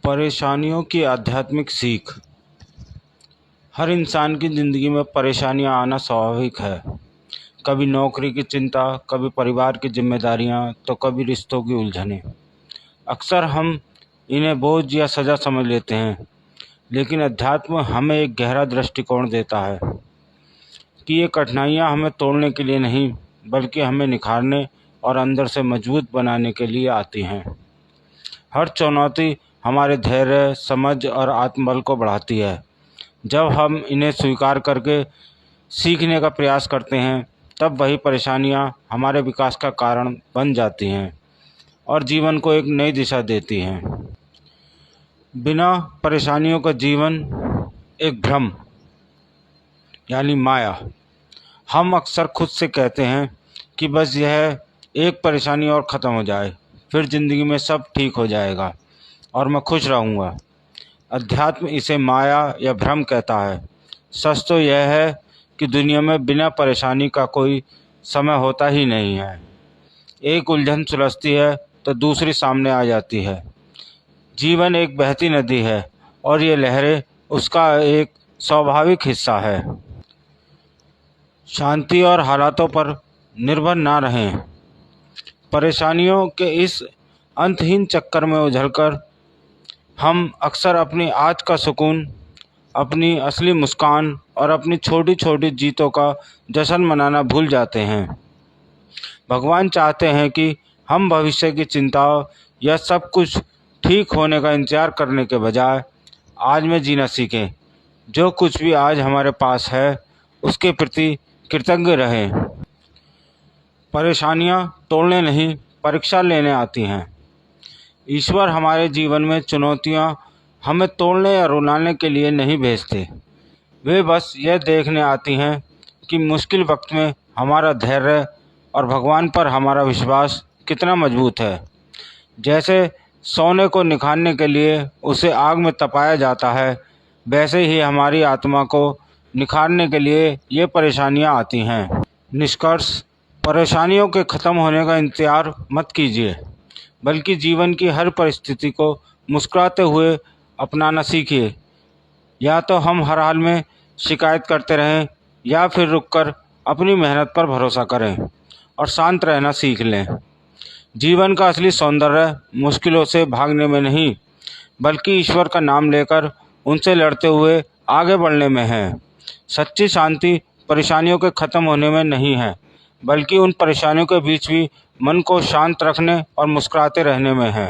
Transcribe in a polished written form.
परेशानियों की आध्यात्मिक सीख। हर इंसान की ज़िंदगी में परेशानियां आना स्वाभाविक है। कभी नौकरी की चिंता, कभी परिवार की जिम्मेदारियां, तो कभी रिश्तों की उलझनें। अक्सर हम इन्हें बोझ या सज़ा समझ लेते हैं, लेकिन अध्यात्म हमें एक गहरा दृष्टिकोण देता है कि ये कठिनाइयां हमें तोड़ने के लिए नहीं, बल्कि हमें निखारने और अंदर से मजबूत बनाने के लिए आती हैं। हर चुनौती हमारे धैर्य, समझ और आत्मबल को बढ़ाती है। जब हम इन्हें स्वीकार करके सीखने का प्रयास करते हैं, तब वही परेशानियां हमारे विकास का कारण बन जाती हैं और जीवन को एक नई दिशा देती हैं। बिना परेशानियों का जीवन एक भ्रम यानी माया। हम अक्सर खुद से कहते हैं कि बस यह एक परेशानी और ख़त्म हो जाए, फिर ज़िंदगी में सब ठीक हो जाएगा और मैं खुश रहूँगा। अध्यात्म इसे माया या भ्रम कहता है। सच तो यह है कि दुनिया में बिना परेशानी का कोई समय होता ही नहीं है। एक उलझन सुलझती है तो दूसरी सामने आ जाती है। जीवन एक बहती नदी है और ये लहरें उसका एक स्वाभाविक हिस्सा है। शांति और हालातों पर निर्भर ना रहें। परेशानियों के इस अंतहीन चक्कर में उलझकर हम अक्सर अपनी आज का सुकून, अपनी असली मुस्कान और अपनी छोटी छोटी जीतों का जश्न मनाना भूल जाते हैं। भगवान चाहते हैं कि हम भविष्य की चिंताओं या सब कुछ ठीक होने का इंतज़ार करने के बजाय आज में जीना सीखें। जो कुछ भी आज हमारे पास है, उसके प्रति कृतज्ञ रहें। परेशानियां तोड़ने नहीं, परीक्षा लेने आती हैं। ईश्वर हमारे जीवन में चुनौतियां हमें तोड़ने या रुलाने के लिए नहीं भेजते। वे बस यह देखने आती हैं कि मुश्किल वक्त में हमारा धैर्य और भगवान पर हमारा विश्वास कितना मजबूत है। जैसे सोने को निखारने के लिए उसे आग में तपाया जाता है, वैसे ही हमारी आत्मा को निखारने के लिए ये परेशानियां आती हैं। निष्कर्ष: परेशानियों के ख़त्म होने का इंतज़ार मत कीजिए, बल्कि जीवन की हर परिस्थिति को मुस्कुराते हुए अपनाना सीखिए। या तो हम हर हाल में शिकायत करते रहें, या फिर रुककर अपनी मेहनत पर भरोसा करें और शांत रहना सीख लें। जीवन का असली सौंदर्य मुश्किलों से भागने में नहीं, बल्कि ईश्वर का नाम लेकर उनसे लड़ते हुए आगे बढ़ने में है। सच्ची शांति परेशानियों के ख़त्म होने में नहीं है, बल्कि उन परेशानियों के बीच भी मन को शांत रखने और मुस्कुराते रहने में है।